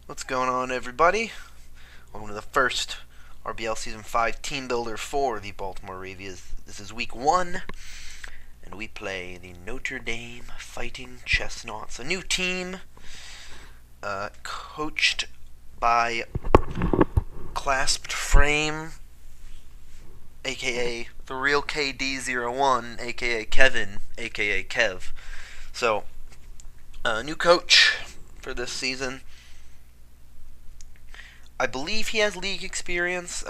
What's going on, everybody? Welcome to the first RBL Season 5 Team Builder for the Baltimore Ravias. This is week 1, and we play the Notre Dame Fighting Chesnaghts, a new team coached by Clasped Frame, aka the real KD01, aka Kevin, aka Kev. So, new coach for this season. I believe he has league experience.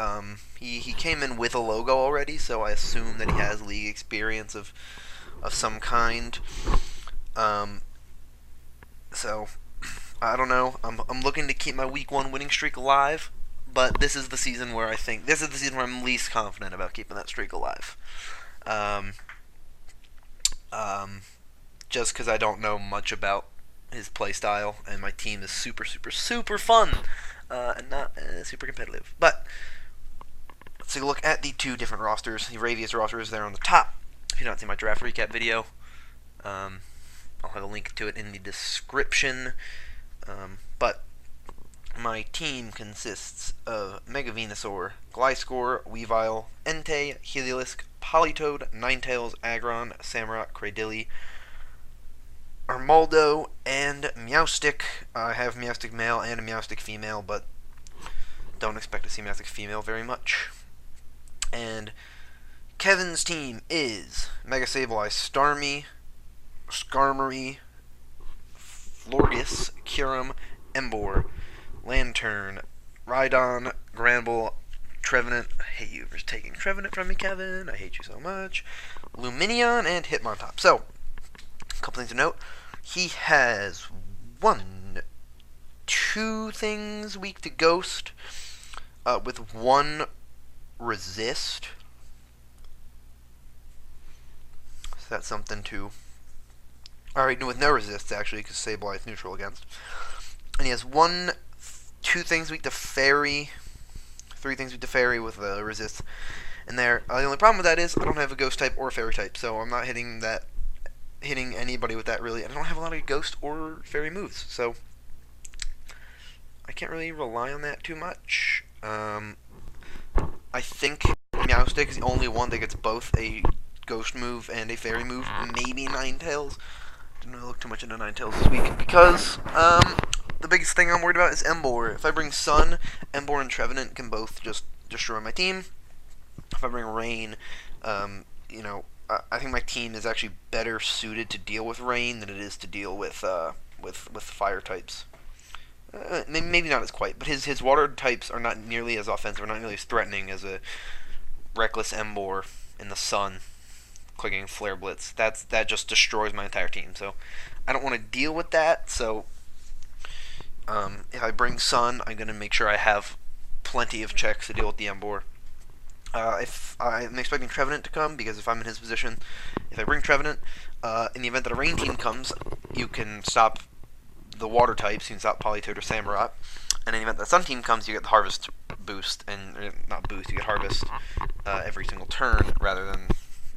He came in with a logo already, so I assume that he has league experience of some kind. So I don't know. I'm looking to keep my week 1 winning streak alive, but this is the season where I'm least confident about keeping that streak alive. Um, just because I don't know much about his play style, and my team is super, super, super fun, and not super competitive. But let's take a look at the two different rosters. The Ravias roster is there on the top. If you don't see my draft recap video, I'll have a link to it in the description. But my team consists of Mega Venusaur, Gliscor, Weavile, Entei, Heliolisk, Politoed, Ninetales, Aggron, Samurott, Cradily, Armaldo, and Meowstic. I have Meowstic male and a Meowstic female, but don't expect to see Meowstic female very much. And Kevin's team is Mega Sableye, Starmie, Skarmory, Florges, Kyurem, Emboar, Lantern, Rhydon, Granbull, Trevenant. I hate you for taking Trevenant from me, Kevin. I hate you so much. Luminion, and Hitmontop. So, a couple things to note. He has 2 things weak to Ghost, with 1 resist. So that's something to... Alright, with no resists, actually, because Sableye is neutral against. And he has 2 things weak to Fairy, 3 things weak to Fairy with resist. And there, the only problem with that is I don't have a Ghost type or a Fairy type, so I'm not hitting anybody with that, really. I don't have a lot of Ghost or Fairy moves, so I can't really rely on that too much. I think Meowstic is the only one that gets both a Ghost move and a Fairy move, maybe Ninetales. Didn't really look too much into Ninetales this week, because the biggest thing I'm worried about is Emboar. If I bring Sun, Emboar and Trevenant can both just destroy my team. If I bring Rain, I think my team is actually better suited to deal with Rain than it is to deal with fire types. Maybe not as quite, but his water types are not nearly as offensive, or not nearly as threatening as a reckless Emboar in the Sun clicking Flare Blitz. That just destroys my entire team. So I don't want to deal with that. So if I bring Sun, I'm going to make sure I have plenty of checks to deal with the Emboar. If I'm expecting Trevenant to come, because if I'm in his position, if I bring Trevenant, in the event that a Rain team comes, you can stop the water types, you can stop Politoed or Samurott. And in the event that Sun team comes, you get the Harvest boost, not boost, you get Harvest every single turn, rather than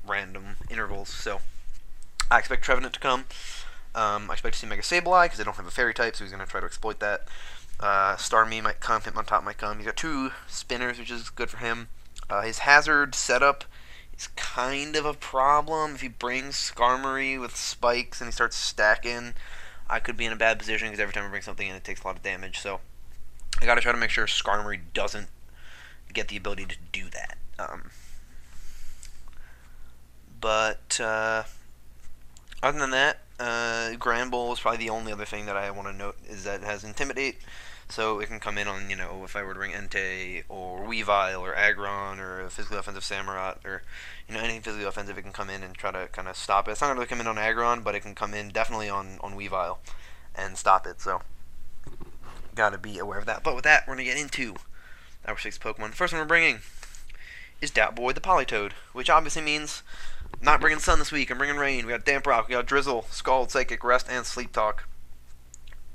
random intervals. So I expect Trevenant to come. I expect to see Mega Sableye, because I don't have a Fairy type, so he's going to try to exploit that. Starmie might come, Hitmontop might come. He's got 2 spinners, which is good for him. His hazard setup is kind of a problem. If he brings Skarmory with spikes and he starts stacking, I could be in a bad position, because every time I bring something in, it takes a lot of damage. So I gotta try to make sure Skarmory doesn't get the ability to do that. But other than that, Granbull is probably the only other thing that I want to note, is that it has Intimidate, so it can come in on, if I were to bring Entei or Weavile or Aggron or a physically offensive Samurott or, anything physically offensive, it can come in and try to kind of stop it. It's not going to come in on Aggron, but it can come in definitely on Weavile and stop it, so gotta be aware of that. But with that, we're going to get into our 6 Pokemon. The first one we're bringing is Boy the Politoed, which obviously means I'm not bringing Sun this week. I'm bringing Rain. We got Damp Rock, we got Drizzle, Scald, Psychic, Rest, and Sleep Talk.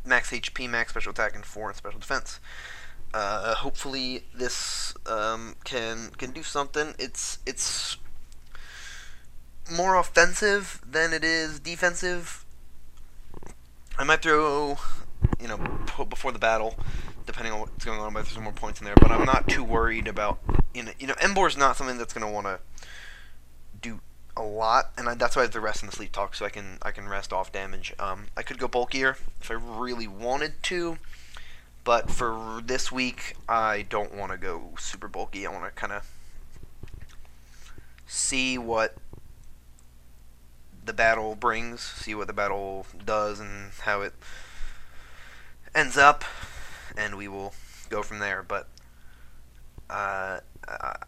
Max HP, max special attack, and 4 in special defense. Hopefully this can do something. It's more offensive than it is defensive. I might throw before the battle, depending on what's going on. But there's some more points in there. But I'm not too worried about Embor's not something that's going to want to do a lot, and that's why I have the rest in the sleep talk, so I can rest off damage. I could go bulkier if I really wanted to, but for this week, I don't want to go super bulky. I want to kind of see what the battle brings, see what the battle does, and how it ends up, and we will go from there. But I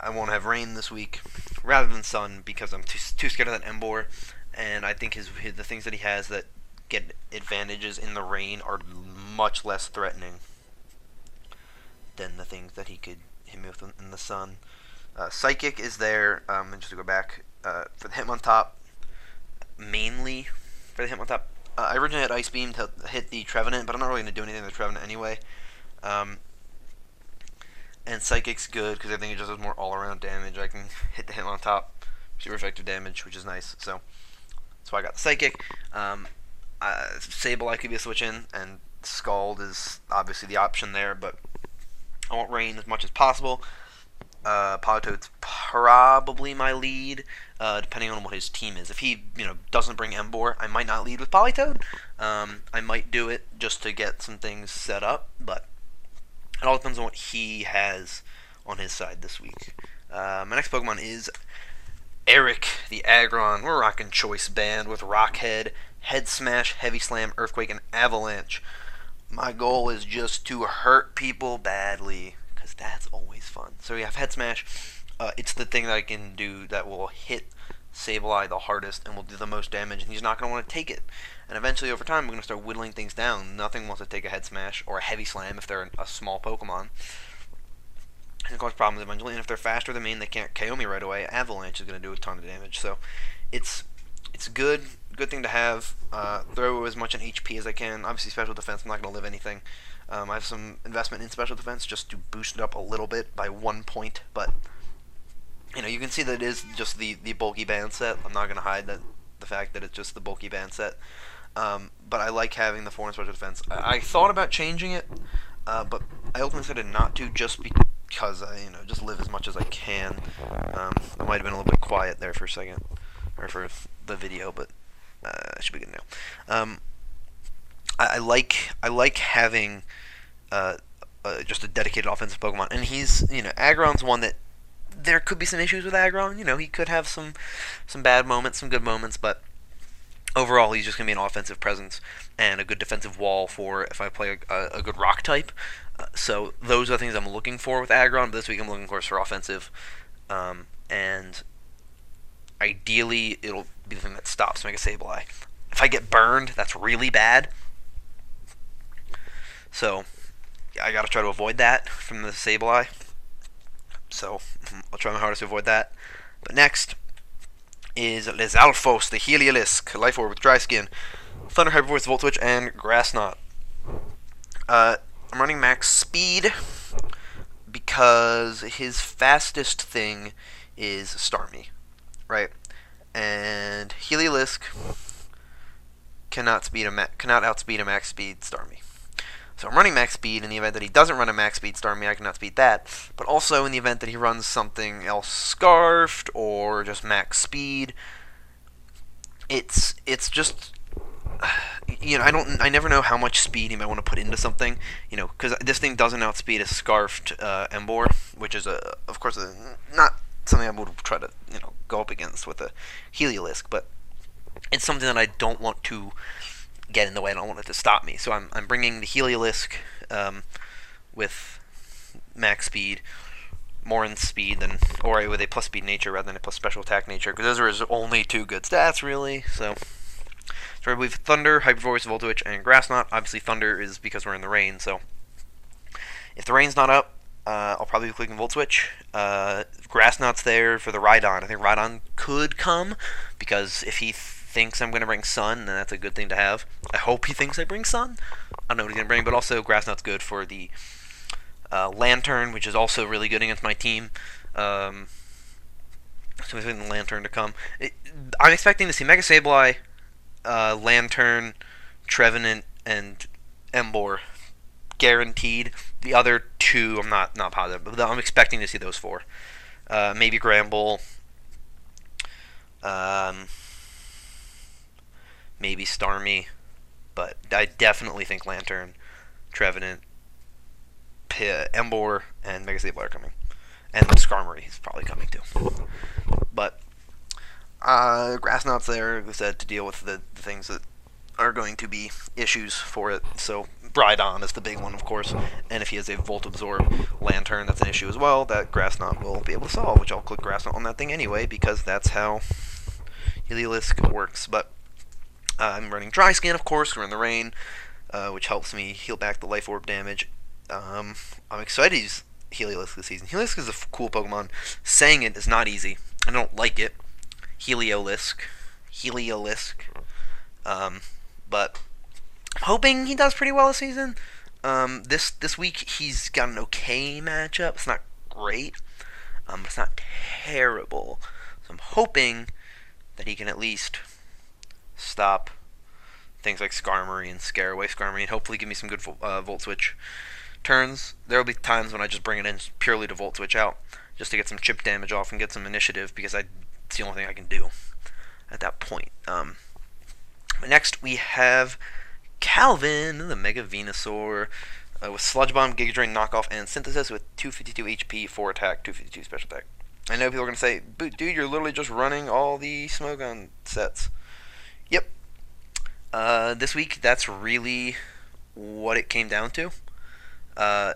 won't have rain this week rather than sun because I'm too scared of that Embor, and I think the things that he has that get advantages in the rain are much less threatening than the things that he could hit me with in the sun. Psychic is there, and just to go back, for the Hitmontop, mainly for the Hitmontop. I originally had Ice Beam to hit the Trevenant, but I'm not really going to do anything to the Trevenant anyway. And Psychic's good because I think it just does more all-around damage. I can hit the Hitmontop, super effective damage, which is nice. So that's why I got the Psychic. Sable I could be a switch in, and Scald is obviously the option there, but I want Rain as much as possible. Politoed's probably my lead, depending on what his team is. If he, doesn't bring Embor, I might not lead with Politoed. I might do it just to get some things set up, but it all depends on what he has on his side this week. My next Pokemon is Eric, the Aggron. We're rocking Choice Band with Rockhead, Head Smash, Heavy Slam, Earthquake, and Avalanche. My goal is just to hurt people badly, because that's always fun. So we have Head Smash. It's the thing that I can do that will hit Sableye the hardest and will do the most damage, and he's not going to want to take it. And eventually, over time, we're going to start whittling things down. Nothing wants to take a Head Smash or a Heavy Slam if they're a small Pokemon. And cause problems eventually, and if they're faster than me and they can't KO me right away, Avalanche is going to do a ton of damage. So it's good thing to have. Throw as much in HP as I can. Obviously, special defense, I'm not going to live anything. I have some investment in special defense just to boost it up a little bit by 1 point, but you can see that it is just the bulky band set. I'm not going to hide the fact that it's just the bulky band set. But I like having the 4 in special defense. I thought about changing it, but I ultimately decided not to, just because I just live as much as I can. I might have been a little bit quiet there for a second, or for the video, but it should be good now. I like having just a dedicated offensive Pokemon, and he's Aggron's one that there could be some issues with Aggron. He could have some bad moments, some good moments, but overall he's just gonna be an offensive presence and a good defensive wall for if I play a good rock type. So those are the things I'm looking for with Aggron. But this week I'm looking, of course, for offensive, and ideally it'll be the thing that stops Mega Sableye. If I get burned, that's really bad. So I gotta try to avoid that from the Sableye. So I'll try my hardest to avoid that. But next is Les Alphos, the Heliolisk, Life Orb with Dry Skin, Thunder, Hyper Voice, Volt Switch, and Grass Knot. I'm running max speed because his fastest thing is Starmie, right? And Heliolisk cannot outspeed a max speed Starmie. So I'm running max speed. In the event that he doesn't run a max speed Starmie, I can outspeed that. But also in the event that he runs something else Scarfed or just max speed, it's just I never know how much speed he might want to put into something, because this thing doesn't outspeed a Scarfed Embor, which is of course not something I would try to go up against with a Heliolisk, but it's something that I don't want to get in the way. I don't want it to stop me. So I'm bringing the Heliolisk with max speed, more in speed than, or with a plus speed nature rather than a plus special attack nature, because those are his only 2 good stats, really. So I believe Thunder, Hyper Voice, Volt Switch, and Grass Knot. Obviously Thunder is because we're in the rain, so if the rain's not up, I'll probably be clicking Volt Switch. Grass Knot's there for the Rhydon. I think Rhydon could come, because if he thinks I'm going to bring Sun, then that's a good thing to have. I hope he thinks I bring Sun. I don't know what he's going to bring, but also Grass Knot's good for the Lantern, which is also really good against my team. So I'm expecting the Lantern to come. I'm expecting to see Mega Sableye, Lantern, Trevenant, and Embor, guaranteed. The other two, I'm not positive, but I'm expecting to see those 4. Maybe Gramble, um, maybe Starmie, but I definitely think Lantern, Trevenant, Embor, and Mega Sable are coming. And Skarmory is probably coming too. But Grassnot's there, like I said, to deal with the things that are going to be issues for it. So Brydon is the big one, of course. And if he has a Volt Absorb Lantern, that's an issue as well that Grassnot will be able to solve, which I'll click Grassnot on that thing anyway, because that's how Heliolisk works. But I'm running Dry Skin, of course, we're in the rain, which helps me heal back the Life Orb damage. I'm excited to use Heliolisk this season. Heliolisk is a cool Pokemon. Saying it is not easy. I don't like it. Heliolisk. But I'm hoping he does pretty well this season. This week he's got an okay matchup. It's not great, but it's not terrible. So I'm hoping that he can at least stop things like Skarmory and scare away Skarmory, and hopefully give me some good Volt Switch turns. There will be times when I just bring it in purely to Volt Switch out, just to get some chip damage off and get some initiative, because it's the only thing I can do at that point. Next we have Calvin, the Mega Venusaur, with Sludge Bomb, Giga Drain, Knockoff, and Synthesis with 252 HP, 4 attack, 252 special attack. I know people are going to say, dude, you're literally just running all the Smogon sets. Yep. This week, that's really what it came down to. At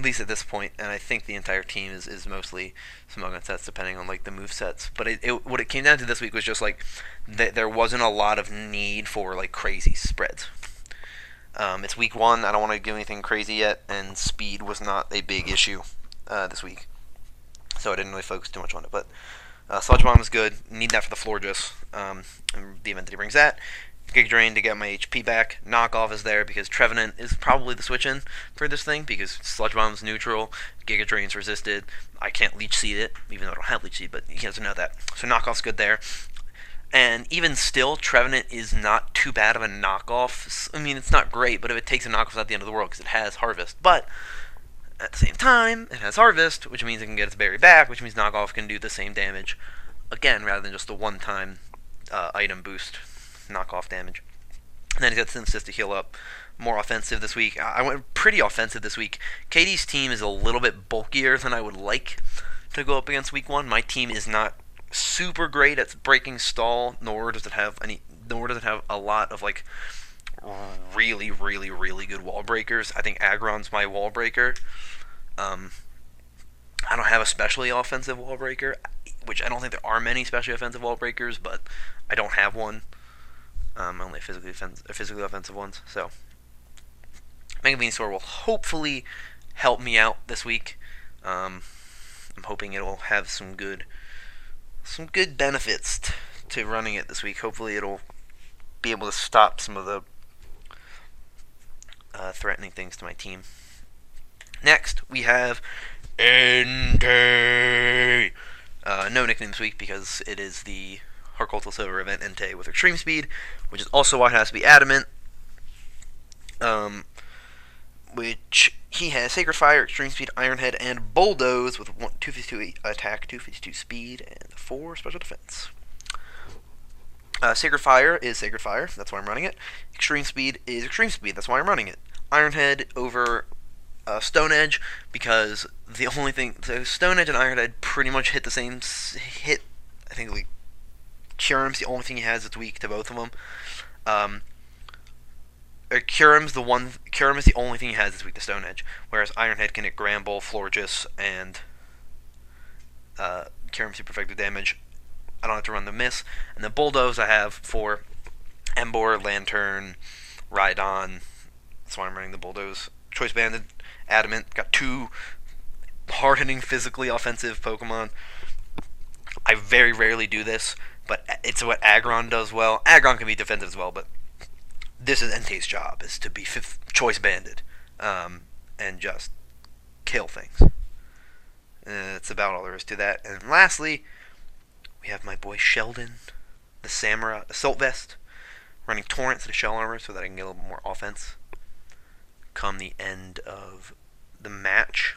least at this point, and I think the entire team is mostly Smogon sets, depending on like the move sets. But what it came down to this week was just like there wasn't a lot of need for like crazy spreads. It's week 1. I don't want to do anything crazy yet, and speed was not a big issue this week, so I didn't really focus too much on it. But Sludge Bomb is good. Need that for the Florges, in the event that he brings that. Giga Drain to get my HP back. Knockoff is there because Trevenant is probably the switch-in for this thing, because Sludge Bomb's neutral, Giga Drain's resisted. I can't Leech Seed it, even though I don't have Leech Seed, but he doesn't know that. So Knockoff's good there. And even still, Trevenant is not too bad of a knockoff. I mean, it's not great, but if it takes a knockoff, it's not the end of the world, because it has Harvest. But at the same time, it has Harvest, which means it can get its berry back, which means Knockoff can do the same damage again, rather than just the one-time item boost knockoff damage. And then he's got Synthesis to heal up. More offensive this week. I went pretty offensive this week. Katie's team is a little bit bulkier than I would like to go up against week 1. My team is not super great at breaking stall, nor does it have a lot of like really good wall breakers. I think Aggron's my wall breaker. I don't have a specially offensive wall breaker, which I don't think there are many specially offensive wall breakers, but I don't have one. Only physically offensive ones. So Mega Venusaur will hopefully help me out this week. I'm hoping it'll have some good benefits to running it this week. Hopefully it'll be able to stop some of the threatening things to my team. Next, we have Entei. No nickname this week because it is the Harcultal Silver event Entei with Extreme Speed, which is also why it has to be Adamant. Which he has Sacred Fire, Extreme Speed, Iron Head, and Bulldoze with 252 attack, 252 speed, and 4 special defense. Sacred Fire is Sacred Fire, that's why I'm running it. Extreme Speed is Extreme Speed, that's why I'm running it. Iron Head over Stone Edge, because the only thing, so Stone Edge and Iron Head pretty much hit the same hit. I think like Curum's the only thing he has that's weak to both of them. Curum is the only thing he has that's weak to Stone Edge, whereas Iron Head can hit Gramble, Florges, and Curum super effective damage. I don't have to run the miss. And the Bulldoze I have for Embor, Lantern, Rhydon. That's why I'm running the Bulldoze. Choice Banded, Adamant. Got 2 hard-hitting, physically offensive Pokemon. I very rarely do this, but it's what Aggron does well. Aggron can be defensive as well, but this is Entei's job, is to be Choice Banded and just kill things. That's about all there is to that. And lastly, we have my boy Sheldon, the Samurai Assault Vest, running Torrent to the Shell Armor so that I can get a little more offense. come the end of the match.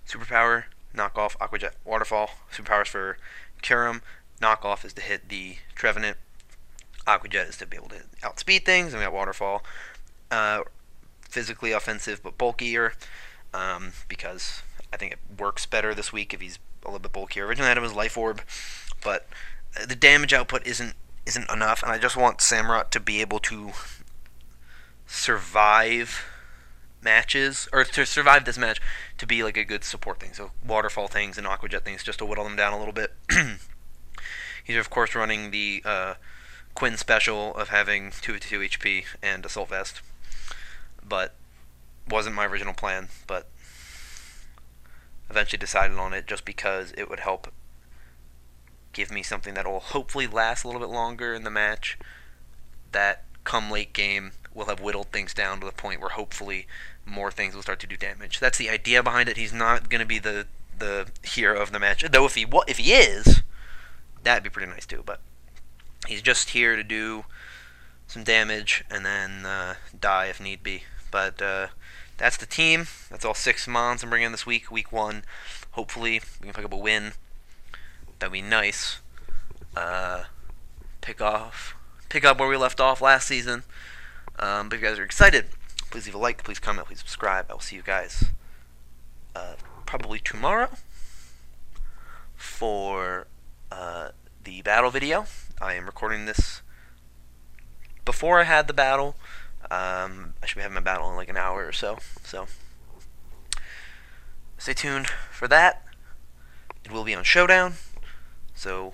Superpower, knockoff, Aquajet, Waterfall. Superpowers for Kurum. Knockoff is to hit the Trevenant. Aquajet is to be able to outspeed things, and we got Waterfall. Physically offensive but bulkier, because I think it works better this week if he's a little bit bulkier. Originally I had him as Life Orb, but the damage output isn't enough, and I just want Samurott to be able to survive matches, or to survive this match, to be like a good support thing. So Waterfall things and Aquajet things, just to whittle them down a little bit. He's of course running the Quinn special of having 252 HP and Assault Vest, but wasn't my original plan, but eventually decided on it just because it would help give me something that will hopefully last a little bit longer in the match, that come late game will have whittled things down to the point where hopefully more things will start to do damage. That's the idea behind it. He's not going to be the hero of the match, though if he is, that'd be pretty nice too, but he's just here to do some damage and then die if need be. But that's the team. That's all 6 mons I'm bringing in this week. Week 1. Hopefully we can pick up a win. That'd be nice. Pick up where we left off last season. But if you guys are excited, please leave a like, please comment, please subscribe. I will see you guys probably tomorrow for the battle video. I am recording this before I had the battle. I should be having my battle in like an hour or so. So stay tuned for that. It will be on Showdown, so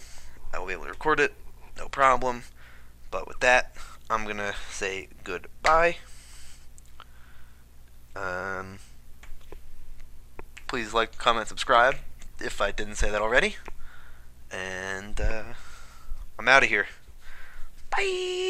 I will be able to record it, no problem. But with that, I'm gonna say goodbye. Please like, comment, subscribe if I didn't say that already. And I'm out of here. Bye!